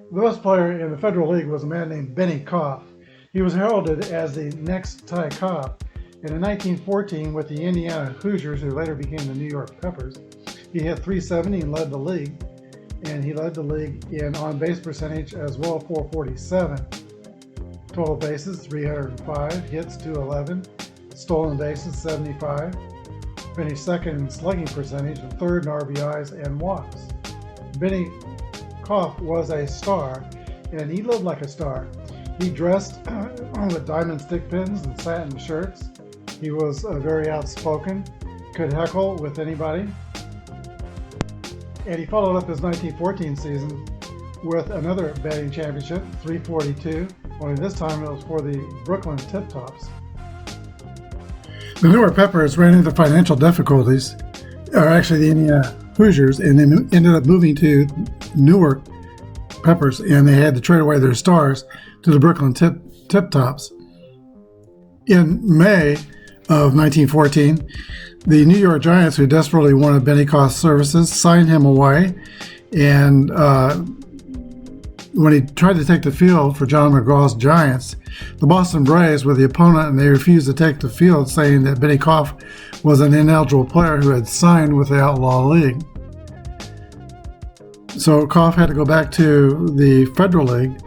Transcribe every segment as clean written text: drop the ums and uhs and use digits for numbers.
The best player in the Federal League was a man named Benny Koff. He was heralded as the next Ty Cobb. And in 1914, with the Indiana Hoosiers, who later became the New York Peppers, he hit .370 and led the league. And he led the league in on-base percentage as well, 447. Total bases, 305. Hits, 211. Stolen bases, 75. Finished second in slugging percentage and third in RBIs and walks. Benny Koff was a star, and he lived like a star. He dressed with diamond stick pins and satin shirts. He was very outspoken, could heckle with anybody. And he followed up his 1914 season with another batting championship, 342, only this time it was for the Brooklyn Tip Tops. The Newark Peppers ran into financial difficulties, or actually the Indiana Hoosiers, and they ended up moving to Newark Peppers, and they had to trade away their stars to the Brooklyn Tip Tops. In May of 1914, the New York Giants, who desperately wanted Benny Koff's services, signed him away, and when he tried to take the field for John McGraw's Giants, the Boston Braves were the opponent, and they refused to take the field, saying that Benny Koff was an ineligible player who had signed with the Outlaw League. So Koff had to go back to the Federal League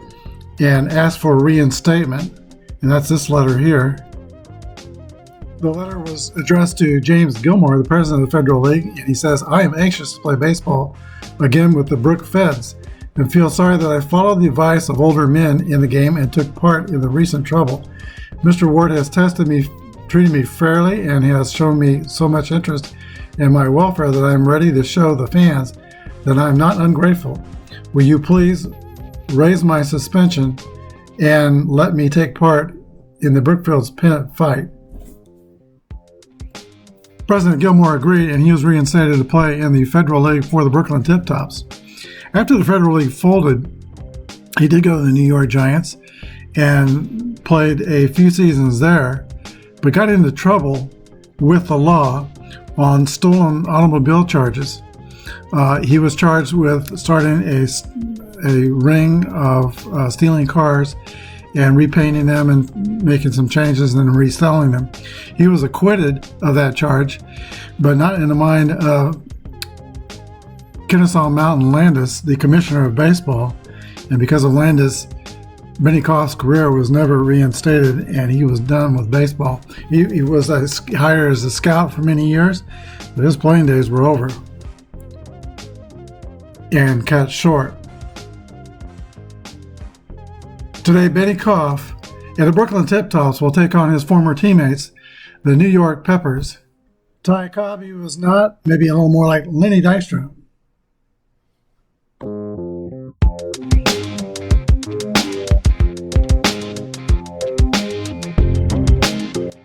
and ask for reinstatement, and that's this letter here. The letter was addressed to James Gilmore, the president of the Federal League, and he says, "I am anxious to play baseball again with the Brook Feds, and feel sorry that I followed the advice of older men in the game and took part in the recent trouble. Mr. Ward has treated me fairly, and has shown me so much interest in my welfare that I am ready to show the fans that I am not ungrateful. Will you please raise my suspension and let me take part in the Brookfield's pennant fight?" President Gilmore agreed, and he was reinstated to play in the Federal League for the Brooklyn Tip Tops. After the Federal League folded, he did go to the New York Giants and played a few seasons there, but got into trouble with the law on stolen automobile charges. He was charged with starting a ring of stealing cars and repainting them and making some changes and then reselling them. He was acquitted of that charge, but not in the mind of Kennesaw Mountain Landis, the commissioner of baseball. And because of Landis, Benny Koff's career was never reinstated, and he was done with baseball. He was hired as a scout for many years, but his playing days were over and cut short. Today, Benny Koff and the Brooklyn Tip Tops will take on his former teammates, the New York Peppers. Ty Cobb, he was not, maybe a little more like Lenny Dykstra.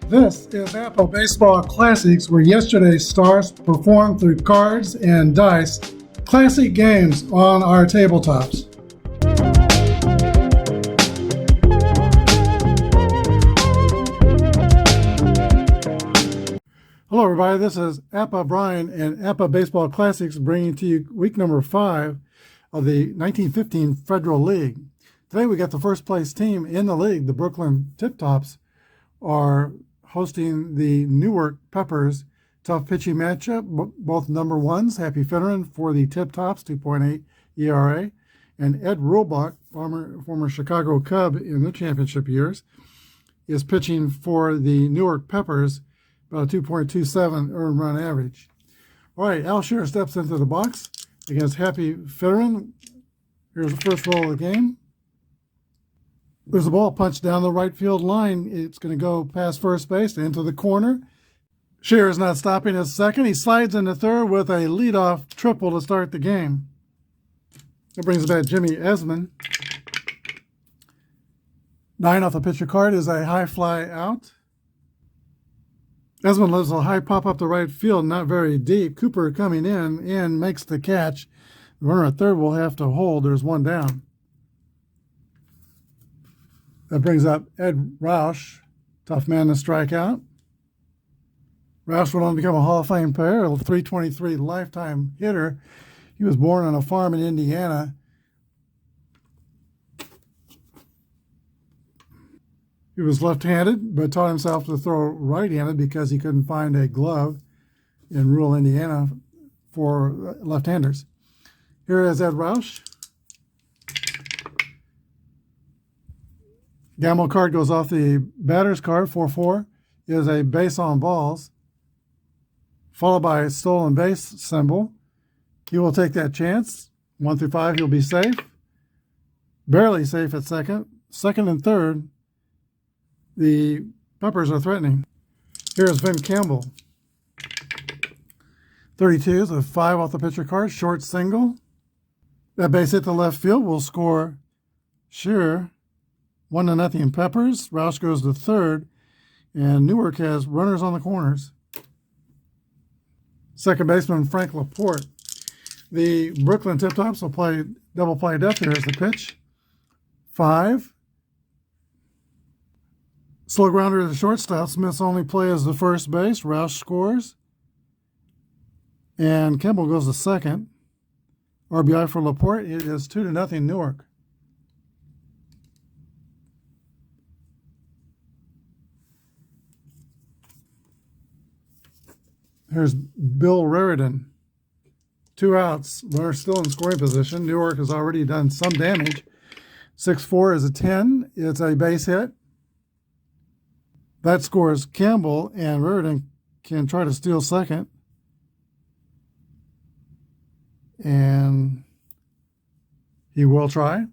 This is Apba Baseball Classics, where yesterday's stars performed through cards and dice, classic games on our tabletops. Hello everybody, this is Apba Brian and Apba Baseball Classics, bringing to you week number 5 of the 1915 Federal League. Today we got the first place team in the league. The Brooklyn Tip Tops are hosting the Newark Peppers. Tough pitching matchup, both number ones. Happy Finneran for the Tip Tops, 2.8 ERA, and Ed Rulbach, former Chicago Cub in the championship years, is pitching for the Newark Peppers, about a 2.27 earned run average. All right, Al Shearer steps into the box against Happy Finneran. Here's the first roll of the game. There's a ball punched down the right field line. It's going to go past first base into the corner. Shearer's not stopping at second. He slides into third with a leadoff triple to start the game. That brings back Jimmy Esmond. 9 off the pitcher card is a high fly out. Esmond lives a high pop up the right field, not very deep. Cooper coming in and makes the catch. The runner at third will have to hold. There's one down. That brings up Ed Roush, tough man to strike out. Roush went on to become a Hall of Fame player, a .323 lifetime hitter. He was born on a farm in Indiana. He was left-handed, but taught himself to throw right-handed because he couldn't find a glove in rural Indiana for left-handers. Here is Ed Roush. Gamble card goes off the batter's card. 4-4 is a base on balls, followed by a stolen base symbol. He will take that chance. 1 through 5, he'll be safe. Barely safe at second. Second and third, the Peppers are threatening. Here's Vin Campbell. 32 is a 5 off the pitcher card, short single. That base hit to left field will score Shearer. 1-0 Peppers. Roush goes to third, and Newark has runners on the corners. Second baseman Frank Laporte. The Brooklyn Tip-Tops will play double play death. Here's the pitch. 5. Slow grounder to the shortstop. Smith's only play is the first base. Roush scores. And Campbell goes to second. RBI for Laporte. It is 2-0 Newark. Here's Bill Raridan. 2 outs. Runner still in scoring position. Newark has already done some damage. 6-4 is a 10. It's a base hit. That scores Campbell, and Raridan can try to steal second. And he will try.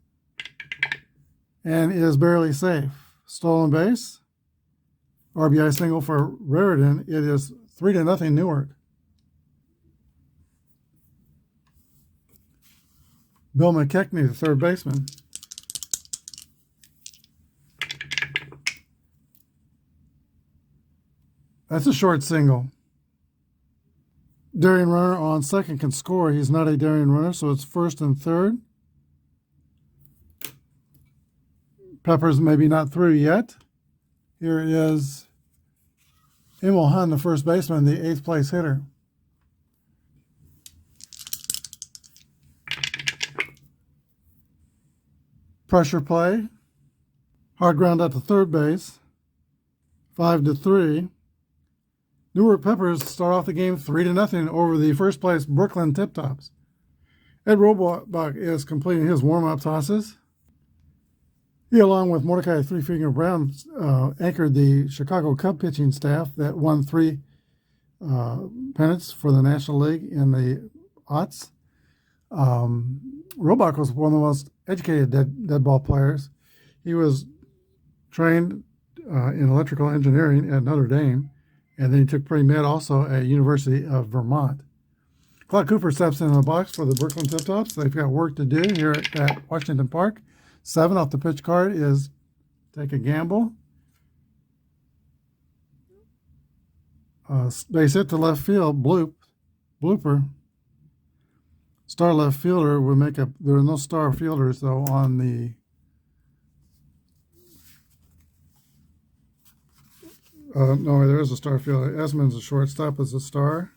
And is barely safe. Stolen base. RBI single for Raridan. It is 3-0 Newark. Bill McKechnie, the third baseman. That's a short single. Daring runner on second can score. He's not a daring runner, so it's first and third. Peppers maybe not through yet. Here is Emil Hunn, the first baseman, the 8th place hitter. Pressure play. Hard ground out to third base. 5-3. Newark Peppers start off the game 3-0 over the first place Brooklyn Tip-Tops. Ed Robach is completing his warm-up tosses. He, along with Mordecai Three Finger Brown, anchored the Chicago Cub pitching staff that won 3 pennants for the National League in the aughts. Robach was one of the most educated dead ball players. He was trained in electrical engineering at Notre Dame, and then he took pre-med also at University of Vermont. Claude Cooper steps into the box for the Brooklyn Tip-Tops. They've got work to do here at Washington Park. 7 off the pitch card is take a gamble. Base hit to left field, blooper. Star left fielder would make up. There are no star fielders though on the no, there is a star fielder. Esmond's a shortstop as a star.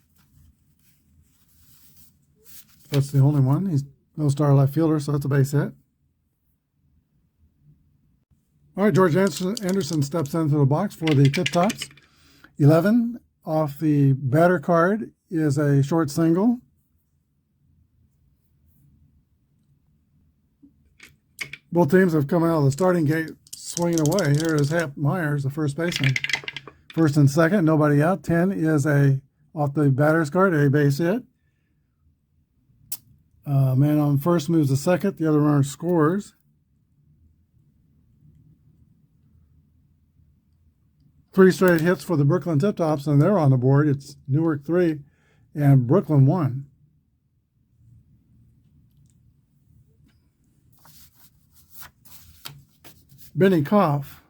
That's the only one. He's no star left fielder, so that's a base hit. All right, George Anderson steps into the box for the Tip-Tops. 11 off the batter card is a short single. Both teams have come out of the starting gate swinging away. Here is Hap Myers, the first baseman. First and second, nobody out. 10 is a off the batter's card, a base hit. Man on first moves to second. The other runner scores. 3 straight hits for the Brooklyn Tip-Tops, and they're on the board. It's Newark 3 and Brooklyn 1. Benny Koff.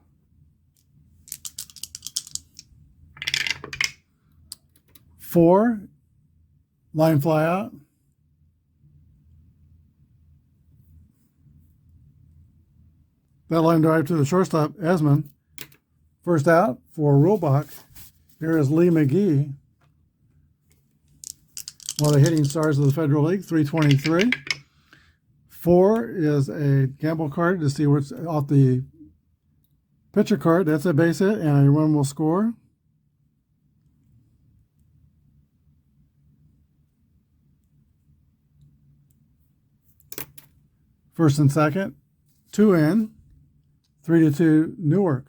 Four, line fly out. That line drive to the shortstop, Esmond. First out for Robach. Here is Lee McGee, one of the hitting stars of the Federal League, 323. 4 is a gamble card to see what's off the Pitcher card, that's a base hit, and a run will score. First and second, 2 in, 3-2 Newark.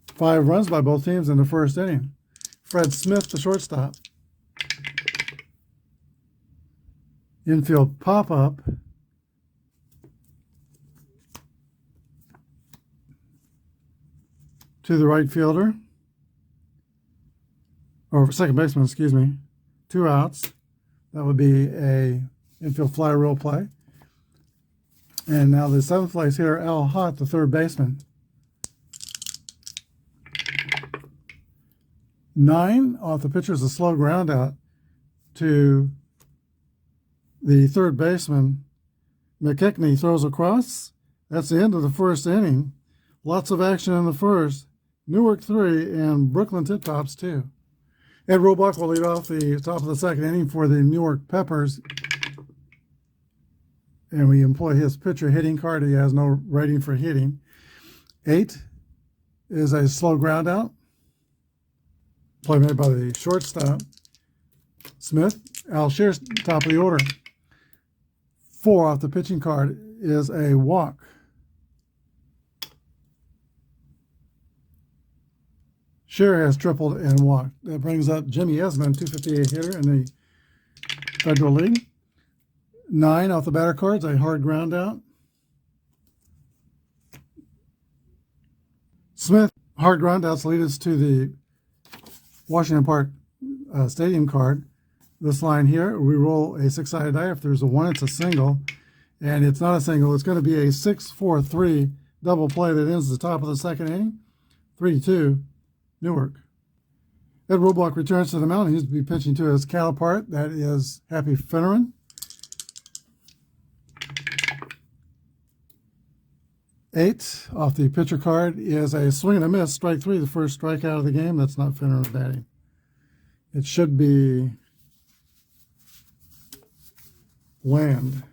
5 runs by both teams in the first inning. Fred Smith, the shortstop. Infield pop-up. To the right fielder. Or second baseman, excuse me. 2 outs. That would be a infield fly rule play. And now the 7th place hitter, Al Hott, the third baseman. 9 off the pitcher is a slow ground out to the third baseman. McKechnie throws across. That's the end of the first inning. Lots of action in the first. Newark 3 and Brooklyn Tip-Tops 2. Ed Roebuck will lead off the top of the second inning for the Newark Peppers. And we employ his pitcher hitting card. He has no rating for hitting. 8 is a slow ground out. Play made by the shortstop. Smith, Al Shear's top of the order. 4 off the pitching card is a walk. Shear has tripled and walked. That brings up Jimmy Esmond, 258 hitter in the Federal League. 9 off the batter cards, a hard ground out. Smith, hard ground outs lead us to the Washington Park Stadium card. This line here, we roll a 6-sided die. If there's a 1, it's a single. And it's not a single. It's going to be a 6-4-3 double play that ends the top of the second inning. 3-2, Newark. Ed Roebuck returns to the mound. He's to be pitching to his counterpart. That is Happy Finneran. 8 off the pitcher card is a swing and a miss, strike 3, the first strikeout of the game. That's not Finneran batting. It should be Land.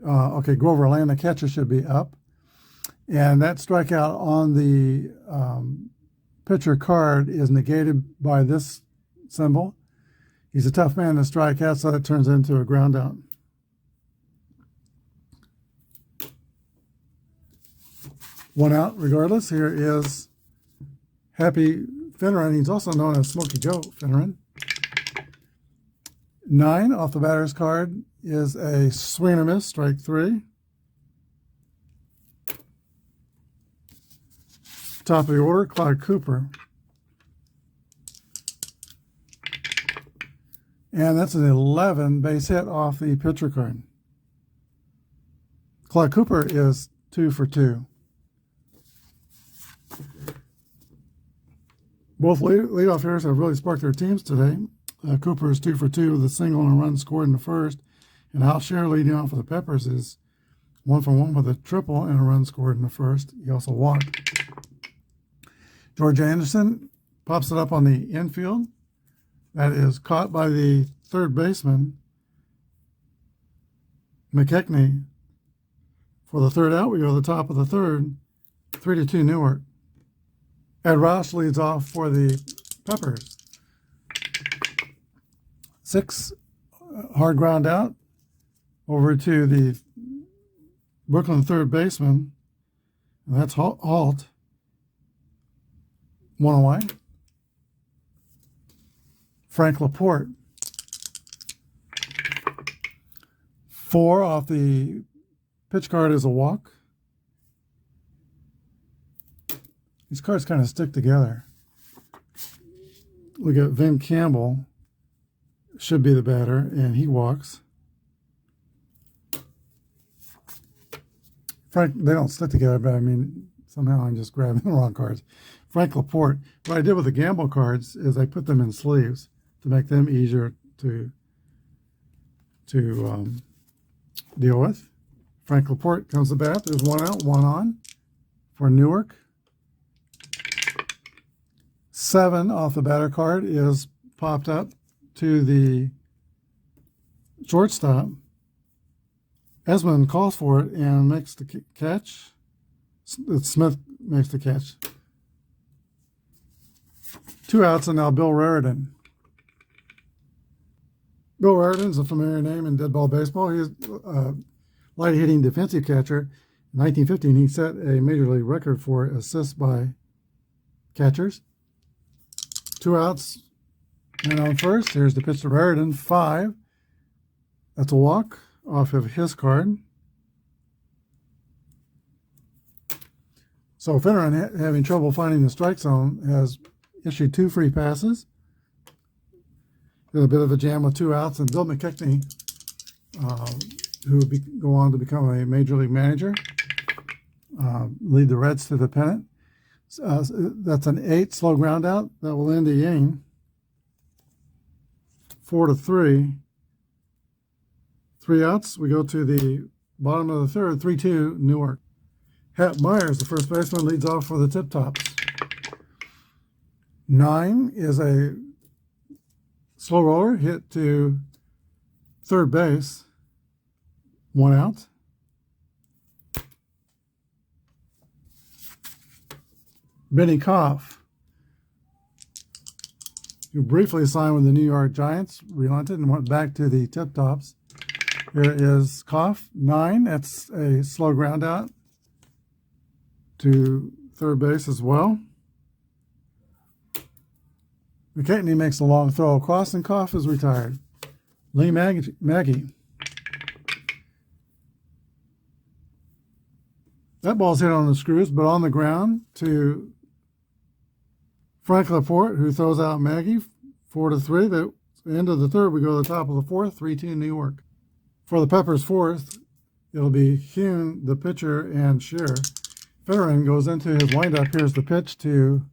Okay, Grover Land, the catcher, should be up. And that strikeout on the pitcher card is negated by this symbol. He's a tough man to strike out, so that turns into a ground out. One out regardless. Here is Happy Finneran. He's also known as Smoky Joe Finneran. 9 off the batter's card is a swing and a miss, strike 3. Top of the order, Clyde Cooper. And that's an 11 base hit off the pitcher card. Clyde Cooper is 2 for 2. Both leadoff hitters have really sparked their teams today. Cooper is 2 for 2 with a single and a run scored in the first. And Al Shear leading off for the Peppers is 1 for 1 with a triple and a run scored in the first. He also walked. George Anderson pops it up on the infield. That is caught by the third baseman, McKechnie. For the third out, we go to the top of the third, 3-2 Newark. Ed Roush leads off for the Peppers. 6 hard ground out over to the Brooklyn third baseman. And that's Alt. 1 away. Frank Laporte. 4 off the pitch card is a walk. These cards kind of stick together. We got Vin Campbell, should be the batter, and he walks. Frank, they don't stick together, but I mean, somehow I'm just grabbing the wrong cards. Frank Laporte. What I did with the gamble cards is I put them in sleeves to make them easier to deal with. Frank Laporte comes to bat. There's 1 out, 1 on for Newark. 7 off the batter card is popped up to the shortstop, Esmond calls for it and makes the catch. Smith makes the catch. 2 outs, and now Bill Raritan. Bill Raritan's a familiar name in dead ball baseball. He's a light-hitting defensive catcher. In 1915, he set a major league record for assists by catchers. 2 outs, and on first, here's the pitch to Raritan, 5. That's a walk off of his card. So Finneran, having trouble finding the strike zone, has issued 2 free passes. Did a bit of a jam with 2 outs, and Bill McKechnie, who would go on to become a major league manager, lead the Reds to the pennant. That's an 8 slow ground out that will end the inning. 4-3. 3 outs. We go to the bottom of the third. 3-2 Newark. Hap Myers, the first baseman, leads off for the Tip Tops. 9 is a slow roller hit to third base. 1 out. Benny Koff, who briefly signed with the New York Giants, relented and went back to the Tip Tops. Here is Koff, 9. That's a slow ground out to third base as well. McKechnie makes a long throw across, and Koff is retired. Lee Maggie. That ball's hit on the screws, but on the ground to Frank Laporte, who throws out Maggie. 4-3. The end of the third, we go to the top of the fourth. 3-2 Newark. For the Peppers' fourth, it'll be Hune, the pitcher, and Shearer. Finneran goes into his windup. Here's the pitch to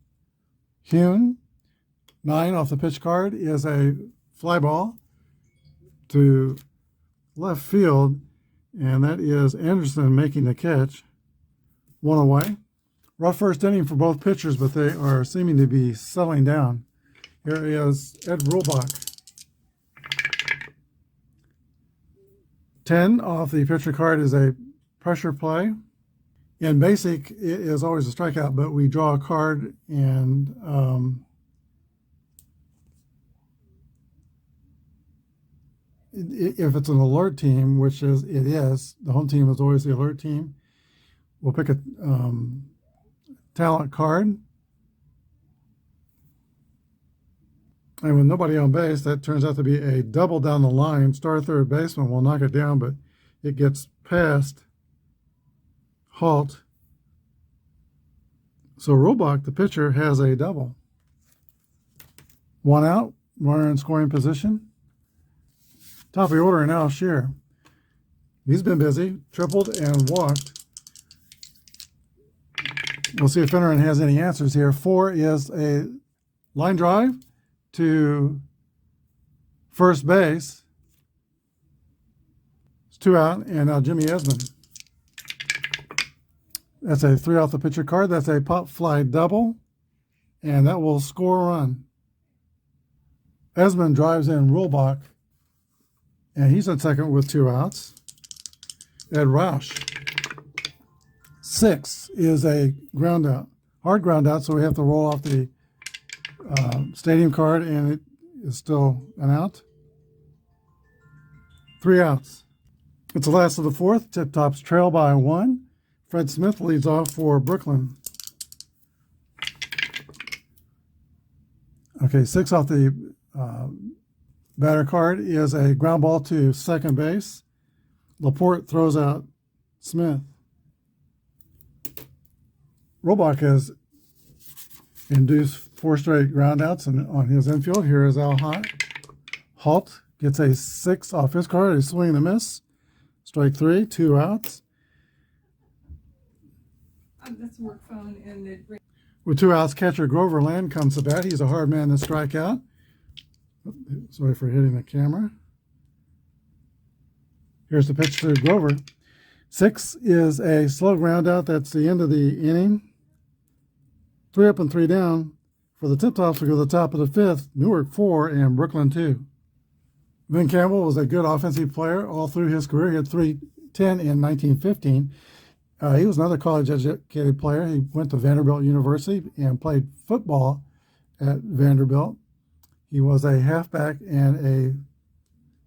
Hune. 9 off the pitch card is a fly ball to left field, and that is Anderson making the catch. 1 away. Rough first inning for both pitchers, but they are seeming to be settling down. Here is Ed Rulbach. 10 off the pitcher card is a pressure play. In basic, it is always a strikeout, but we draw a card, and if it's an alert team, which it is, the home team is always the alert team, we'll pick a talent card. And with nobody on base, that turns out to be a double down the line. Star third baseman will knock it down, but it gets past Halt. So Robach, the pitcher, has a double. 1 out, runner in scoring position. Top of the order now, Shearer. He's been busy, tripled and walked. We'll see if Finneran has any answers here. 4 is a line drive to first base. It's 2 out, and now Jimmy Esmond. That's a 3 off the pitcher card. That's a pop fly double, and that will score a run. Esmond drives in Rulbach, and he's at second with 2 outs. Ed Roush. 6 is a ground out, hard ground out, so we have to roll off the stadium card, and it is still an out. 3 outs. It's the last of the fourth. Tip Tops trail by 1. Fred Smith leads off for Brooklyn. Okay, 6 off the batter card is a ground ball to second base. Laporte throws out Smith. Robach has induced 4 straight groundouts on his infield. Here is Al Halt gets a 6 off his card, a swing and a miss. Strike 3, 2 outs. That's a work phone, and it... With 2 outs, catcher Grover Land comes to bat. He's a hard man to strike out. Sorry for hitting the camera. Here's the pitch to Grover. 6 is a slow ground out. That's the end of the inning. 3 up and 3 down. For the Tip Tops, we go to the top of the 5th. Newark 4 and Brooklyn 2. Vin Campbell was a good offensive player all through his career. He had 3 10 in 1915. He was another college-educated player. He went to Vanderbilt University and played football at Vanderbilt. He was a halfback and a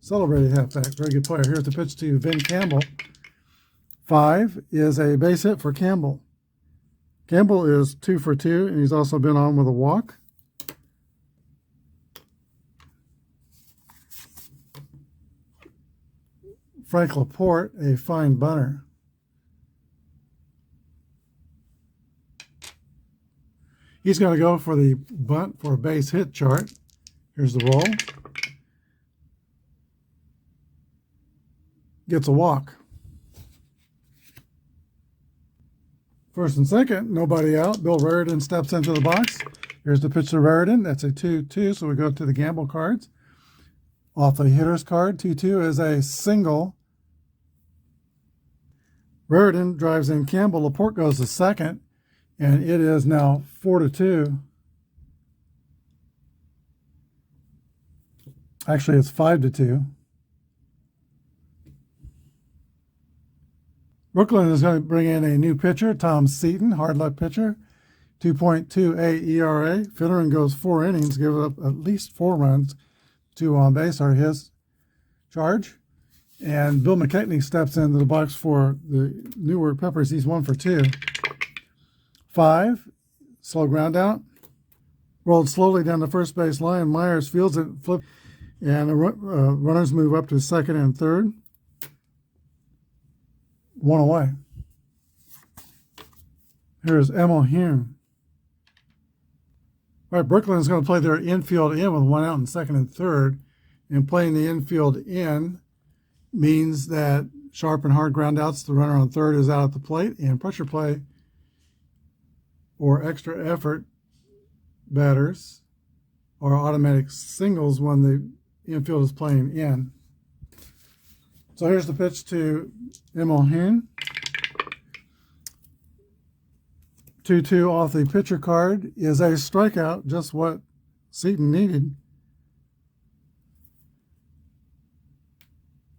celebrated halfback. Very good player. Here's the pitch to Vin Campbell. 5 is a base hit for Campbell. Campbell is 2 for 2, and he's also been on with a walk. Frank Laporte, a fine bunter. He's going to go for the bunt for a base hit chart. Here's the roll. Gets a walk. First and second, nobody out. Bill Raridan steps into the box. Here's the pitch to Raridan. That's a 2-2, so we go to the gamble cards. Off the hitter's card, 2-2 is a single. Raridan drives in Campbell. Laporte goes to second, and it is now 4-2. Actually, it's 5-2. Brooklyn is going to bring in a new pitcher, Tom Seaton, hard luck pitcher, 2.28 ERA. Finneran goes 4 innings, gives up at least 4 runs. 2 on base are his charge. And Bill McKechnie steps into the box for the Newark Peppers. He's 1 for 2. 5, slow ground out. Rolled slowly down the first base line. Myers fields it, flips, and the runners move up to second and third. 1 away. Here's Emil Hume. All right, Brooklyn is going to play their infield in with 1 out in second and third. And playing the infield in means that sharp and hard ground outs, the runner on third is out at the plate, and pressure play or extra effort batters or automatic singles when the infield is playing in. So here's the pitch to Emil Hume. 2-2 off the pitcher card is a strikeout, just what Seaton needed.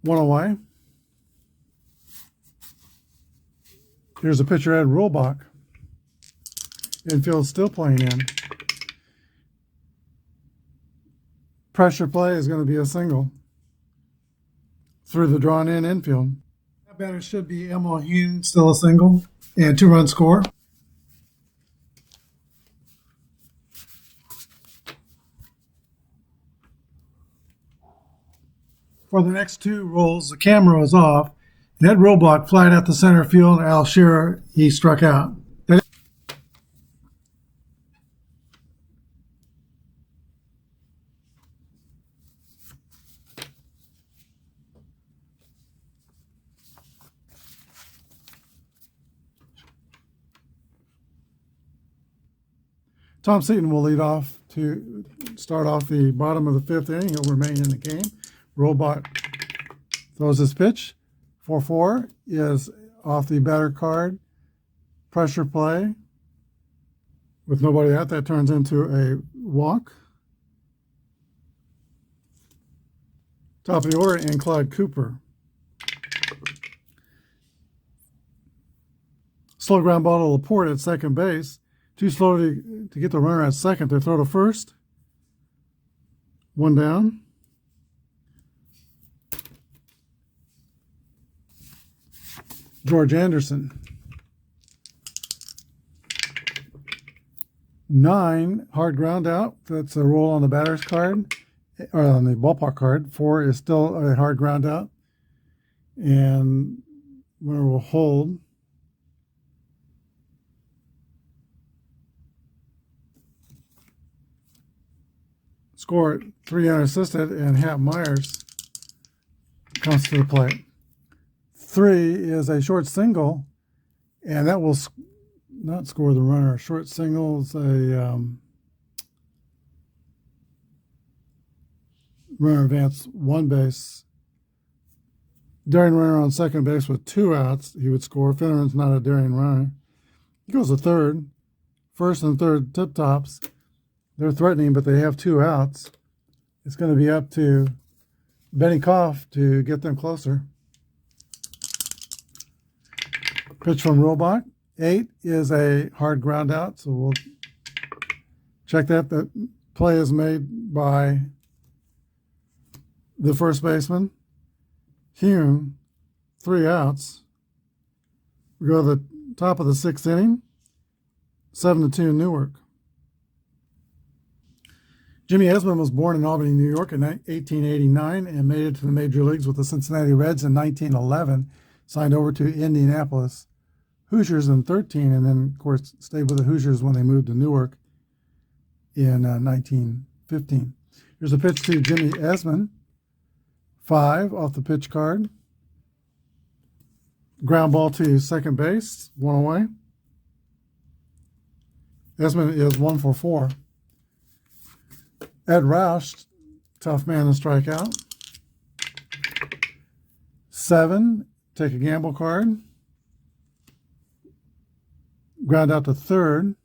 1 away. Here's the pitcher, Ed Rulbach. Infield still playing in. Pressure play is going to be a single through the drawn-in infield. That batter should be Emil Hume, still a single, and 2-run score. For the next 2 rolls, the camera is off. Ed Rulbach flied out the center field. Al Shearer, he struck out. Tom Seaton will lead off to start off the bottom of the 5th inning. He'll remain in the game. Rulbach throws his pitch. 4-4 is off the batter card. Pressure play. With nobody out, that turns into a walk. Top of the order, and Clyde Cooper. Slow ground ball to Laporte at second base. Too slow to get the runner at second. They throw to first. 1 down. George Anderson. 9, hard ground out. That's a roll on the batter's card, or on the ballpark card. 4 is still a hard ground out. And runner will hold. Score 3 unassisted, and Hap Myers comes to the plate. 3 is a short single, and that will not score the runner. A short single is a runner advance 1 base. Daring runner on second base with 2 outs, he would score. Finneran's not a daring runner. He goes to third. First and third tip tops. They're threatening, but they have 2 outs. It's going to be up to Benny Koff to get them closer. Pitch from Rulebach. 8 is a hard ground out, so we'll check that. The play is made by the first baseman. Hune, 3 outs. We go to the top of the 6th inning, 7-2 Newark. Jimmy Esmond was born in Albany, New York in 1889 and made it to the major leagues with the Cincinnati Reds in 1911, signed over to Indianapolis Hoosiers in 13, and then, of course, stayed with the Hoosiers when they moved to Newark in 1915. Here's a pitch to Jimmy Esmond. 5 off the pitch card. Ground ball to second base, 1 away. Esmond is 1 for 4. Ed Roush, tough man to strike out. 7, take a gamble card. Ground out to third.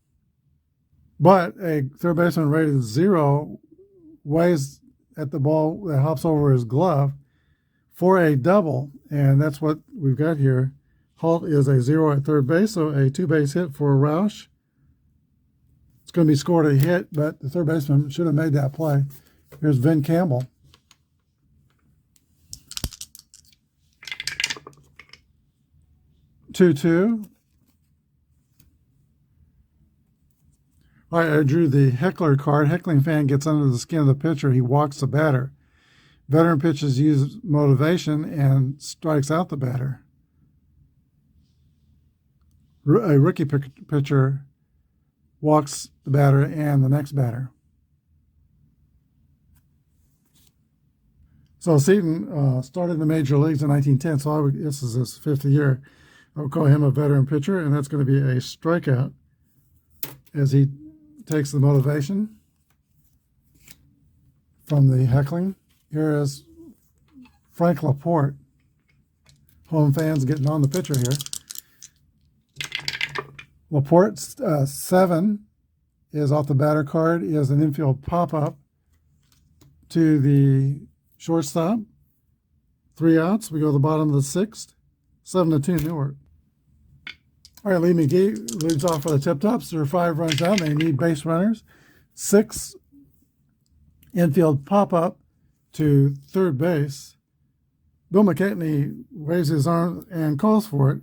But a third baseman rated 0 waves at the ball that hops over his glove for a double. And that's what we've got here. Halt is a 0 at third base, so a 2-base hit for Roush. It's going to be scored a hit, but the third baseman should have made that play. Here's Vin Campbell. Two. All right, I drew the heckler card. Heckling fan gets under the skin of the pitcher. He walks the batter. Veteran pitchers use motivation and strikes out the batter. A rookie pitcher walks the batter and the next batter. So Seaton started in the major leagues in 1910, so this is his 5th year. I would call him a veteran pitcher, and that's going to be a strikeout as he takes the motivation from the heckling. Here is Frank Laporte. Home fans getting on the pitcher here. Laporte's 7 is off the batter card, is an infield pop-up to the shortstop. 3 outs. We go to the bottom of the 6th. 7-2 Newark. All right, Lee McGee leads off for the Tip-Tops. There are 5 runs down. They need base runners. 6 infield pop-up to third base. Bill McKechnie waves his arm and calls for it.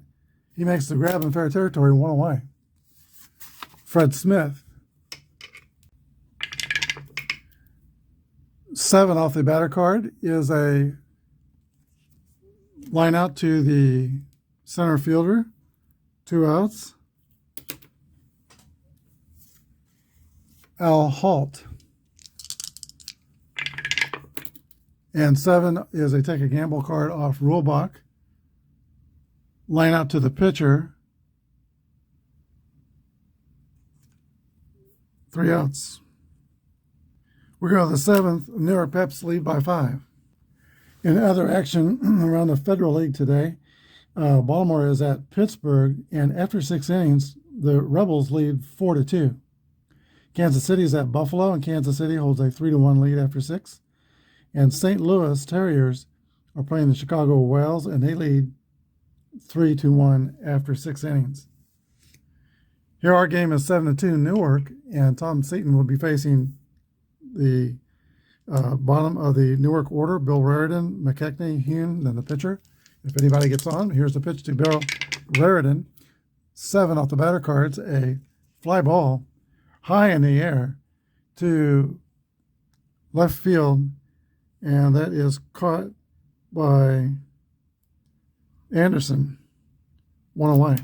He makes the grab in fair territory, 1 away. Fred Smith. 7 off the batter card is a line out to the center fielder. 2 outs. Al Halt. And 7 is a take a gamble card off Rulebach. Line out to the pitcher. 3 outs. We go to the 7th. Newark Peps lead by 5. In other action around the Federal League today, Baltimore is at Pittsburgh, and after 6 innings, the Rebels lead 4-2. Kansas City is at Buffalo, and Kansas City holds a 3-1 lead after 6. And St. Louis Terriers are playing the Chicago Whales, and they lead 3-1 after 6 innings. Here our game is 7-2 Newark, and Tom Seaton will be facing the bottom of the Newark order, Bill Raridan, McKechnie, Hune, then the pitcher. If anybody gets on, here's the pitch to Bill Raridan. 7 off the batter cards, a fly ball high in the air to left field, and that is caught by Anderson. 1 away.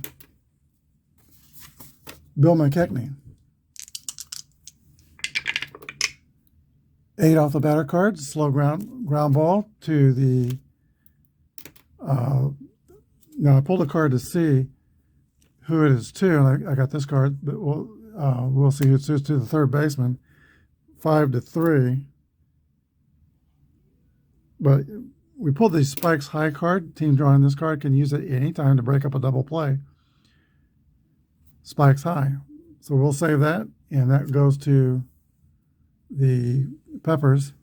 Bill McKechnie. 8 off the batter cards, slow ground ball to the now I pulled a card to see who it is to, and I got this card, but we'll see who it's to the third baseman. 5-3. But we pulled the Spikes High card. Team drawing this card can use it anytime to break up a double play. Spikes High. So we'll save that, and that goes to the Peppers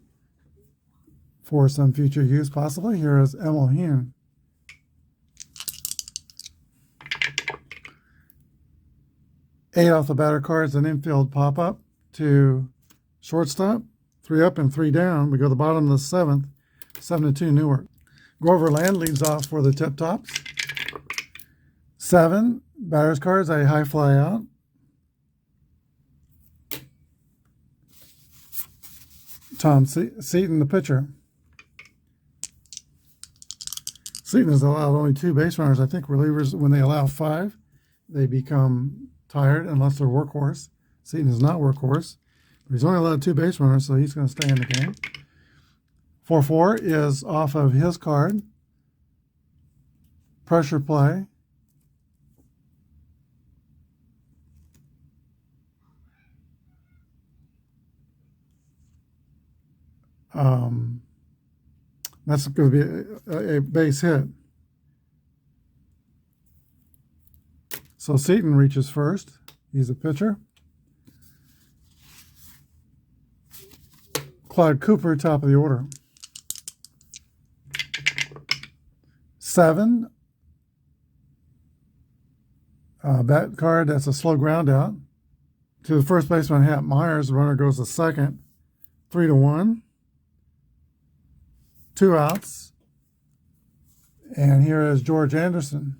for some future use, possibly. Here is Emil Hune. 8 off the batter cards, an infield pop-up to shortstop. 3 up and 3 down. We go to the bottom of the 7th, 7-2 Newark. Grover Land leads off for the Tip Tops. 7 batter's cards, a high fly out. Tom Seaton, the pitcher. Seaton has allowed only 2 base runners. I think relievers, when they allow 5, they become tired unless they're workhorse. Seaton is not workhorse. But he's only allowed 2 base runners, so he's going to stay in the game. 4-4 is off of his card. Pressure play. That's going to be a base hit. So Seaton reaches first. He's a pitcher. Clyde Cooper, top of the order. 7. Bat card, that's a slow ground out. To the first baseman, Hap Myers. The runner goes to second. 3-1. 2 outs. And here is George Anderson.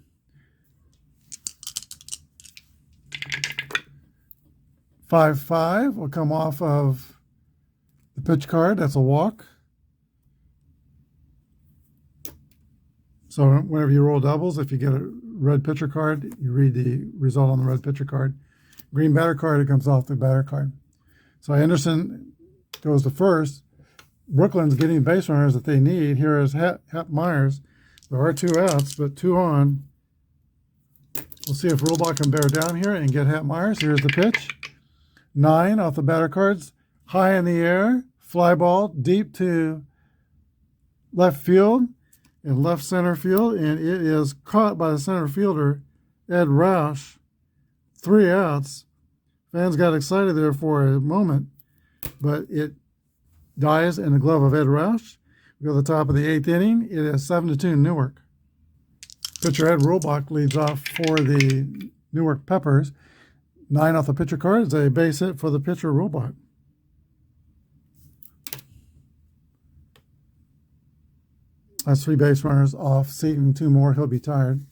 5-5 will come off of the pitch card. That's a walk. So whenever you roll doubles, if you get a red pitcher card, you read the result on the red pitcher card. Green batter card, it comes off the batter card. So Anderson goes to first. Brooklyn's getting base runners that they need. Here is Hap Myers. There are 2 outs, but 2 on. We'll see if Rulebach can bear down here and get Hap Myers. Here's the pitch. 9 off the batter cards. High in the air. Fly ball deep to left field and left center field. And it is caught by the center fielder, Ed Roush. 3 outs. Fans got excited there for a moment, but it dies in the glove of Ed Roush. We go to the top of the 8th inning. It is 7-2 Newark. Pitcher Ed Rulebach leads off for the Newark Peppers. 9 off the pitcher card is a base hit for the pitcher Rulebach. That's 3 base runners off. Seaton, 2 more. He'll be tired.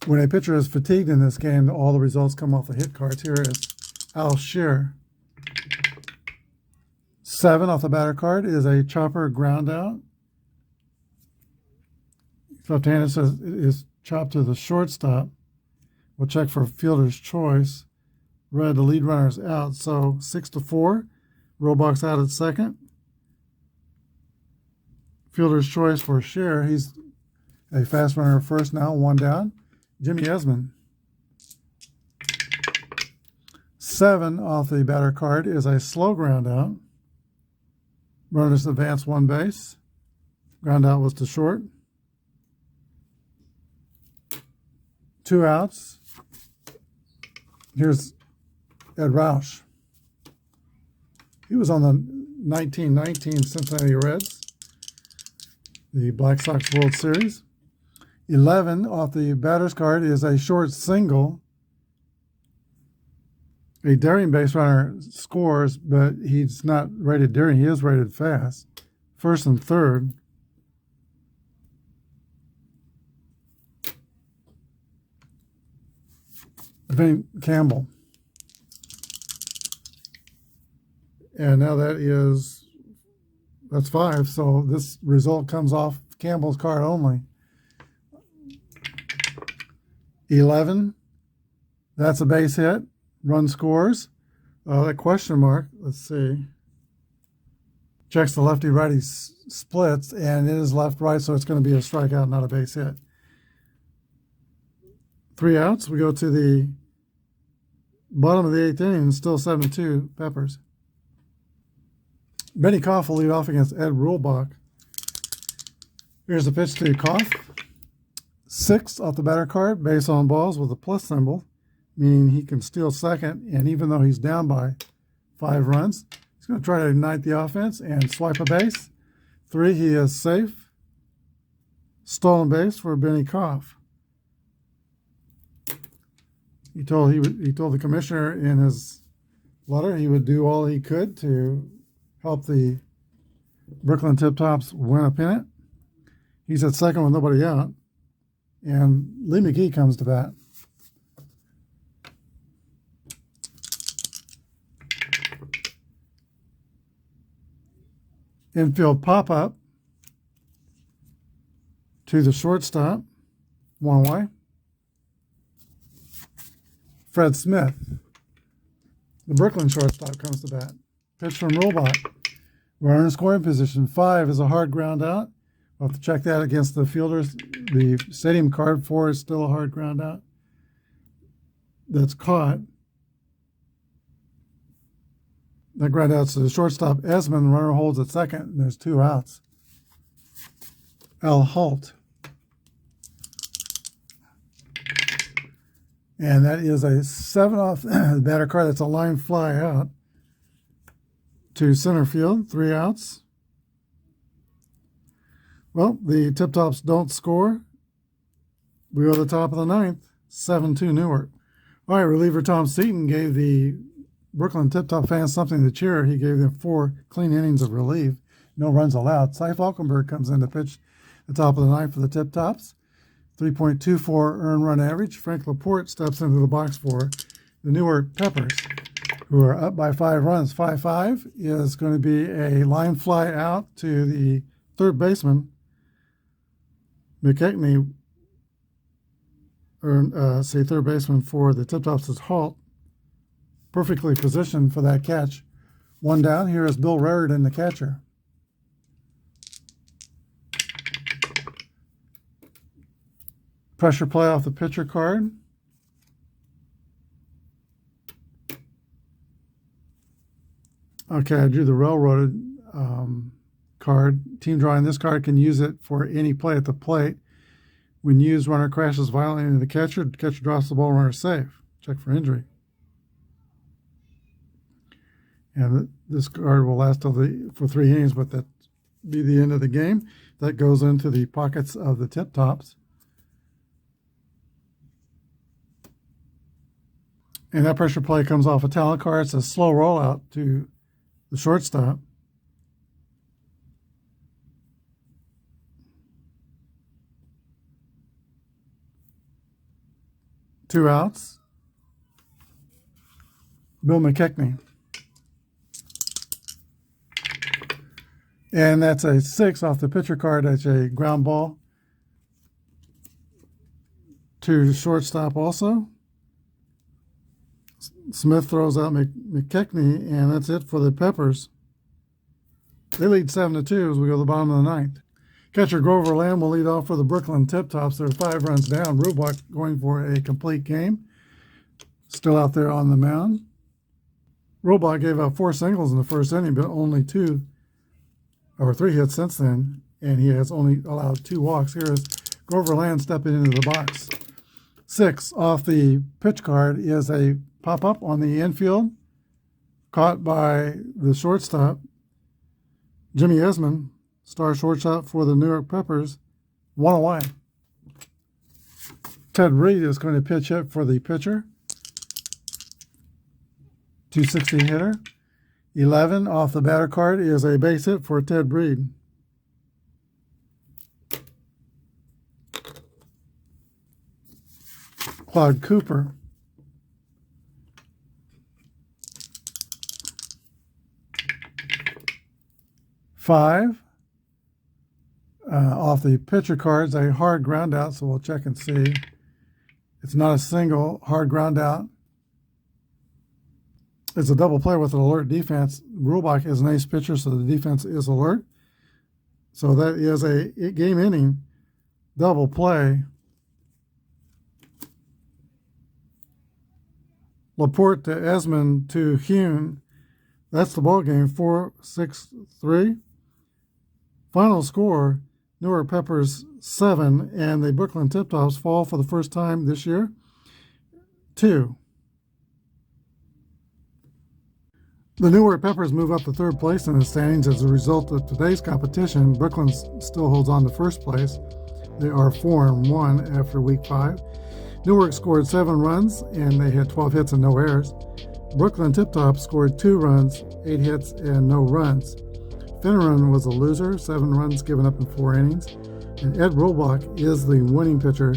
When a pitcher is fatigued in this game, all the results come off the hit cards. Here is Al Shear. 7 off the batter card is a chopper ground out. Left-handed says it is chopped to the shortstop. We'll check for fielder's choice. Red, the lead runner's out, so 6-4. Rulebach's out at second. Fielder's choice for Shear. He's a fast runner at first now, 1 down. Jimmy Esmond. 7 off the batter card is a slow ground out. Runners advance 1 base. Ground out was to short. 2 outs. Here's Ed Roush. He was on the 1919 Cincinnati Reds, the Black Sox World Series. 11 off the batter's card is a short single. A daring base runner scores, but he's not rated daring. He is rated fast. First and third. Vin Campbell. And now that's 5. So this result comes off Campbell's card only. 11. That's a base hit. Run scores. That question mark, let's see. Checks the lefty-righty splits, and it is left-right, so it's going to be a strikeout, not a base hit. 3 outs. We go to the bottom of the 8th inning, still 7-2 Peppers. Benny Koff will lead off against Ed Rulebach. Here's the pitch to Koff. 6 off the batter card, base on balls with a plus symbol, meaning he can steal second, and even though he's down by 5 runs, he's going to try to ignite the offense and swipe a base. 3, he is safe. Stolen base for Benny Koff. He told the commissioner in his letter he would do all he could to help the Brooklyn Tip Tops win a pennant. He's at second with nobody out, and Lee McGee comes to bat. Infield pop-up to the shortstop, one away. Fred Smith, the Brooklyn shortstop, comes to bat. Pitch from Robot. Runner in scoring position. 5 is a hard ground out. We'll have to check that against the fielders. The stadium card. 4 is still a hard ground out. That's caught. That ground out's to the shortstop. Esmond, runner holds at second, and there's 2 outs. Al Halt. And that is a 7 off the batter card. That's a line fly out to center field. 3 outs. Well, the Tip Tops don't score. We go to the top of the 9th. 7-2 Newark. All right, reliever Tom Seaton gave the Brooklyn Tip Top fans something to cheer. He gave them 4 clean innings of relief. No runs allowed. Cy Falkenberg comes in to pitch the top of the 9th for the Tip Tops. 3.24 earned run average. Frank Laporte steps into the box for the Newark Peppers, who are up by 5 runs. 5-5 is going to be a line fly out to the third baseman, McKechnie, or third baseman for the Tip Tops is Halt. Perfectly positioned for that catch. 1 down. Here is Bill Raridan, the catcher. Pressure play off the pitcher card. Okay, I drew the railroaded card. Team drawing this card can use it for any play at the plate. When used, runner crashes violently into the catcher drops the ball, runner safe. Check for injury. And this card will last for 3 innings, but that be the end of the game. That goes into the pockets of the Tip Tops. And that pressure play comes off a talent card. It's a slow rollout to the shortstop. Two outs. Bill McKechnie. And that's a 6 off the pitcher card. That's a ground ball to the shortstop also. Smith throws out McKechnie, and that's it for the Peppers. They lead 7-2 as we go to the bottom of the 9th. Catcher Grover Lamb will lead off for the Brooklyn Tip Tops. They're 5 runs down. Rubach going for a complete game. Still out there on the mound. Rubach gave out 4 singles in the first inning, but only 3 hits since then, and he has only allowed 2 walks. Here is Grover Lamb stepping into the box. 6 off the pitch card is a pop-up on the infield, caught by the shortstop, Jimmy Esmond, star shortstop for the Newark Peppers, 1 away. Ted Reed is going to pitch hit for the pitcher, 260 hitter. 11 off the batter card is a base hit for Ted Reed. Claude Cooper. Five off the pitcher cards, a hard ground out, so we'll check and see. It's not a single, hard ground out. It's a double play with an alert defense. Rubach is an ace pitcher, so the defense is alert. So that is a game-ending double play. Laporte to Esmond to Hune. That's the ball game, 4-6-3. Final score, Newark Peppers 7, and the Brooklyn Tip Tops fall for the first time this year, 2. The Newark Peppers move up to 3rd place in the standings as a result of today's competition. Brooklyn still holds on to 1st place. They are 4-1 after week 5. Newark scored 7 runs, and they had 12 hits and no errors. Brooklyn Tip Top scored 2 runs, 8 hits, and no runs. Finneran was a loser, 7 runs given up in 4 innings. And Ed Rollbach is the winning pitcher,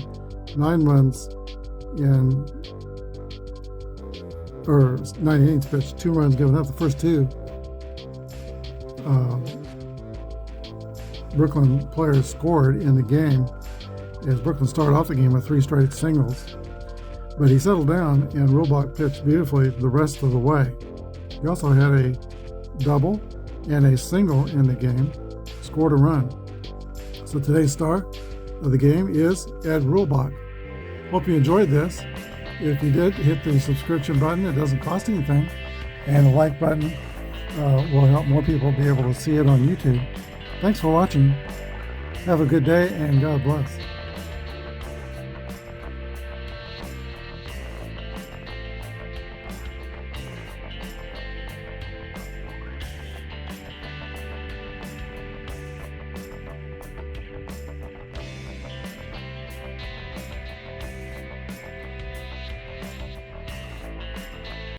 9 runs in 9 innings pitched, 2 runs given up. The first 2 Brooklyn players scored in the game, as Brooklyn started off the game with 3 straight singles. But he settled down, and Rollbach pitched beautifully the rest of the way. He also had a double and a single in the game, scored a run. So today's star of the game is Ed Rollbach. Hope you enjoyed this. If you did, hit the subscription button. It doesn't cost anything. And the like button will help more people be able to see it on YouTube. Thanks for watching. Have a good day, and God bless.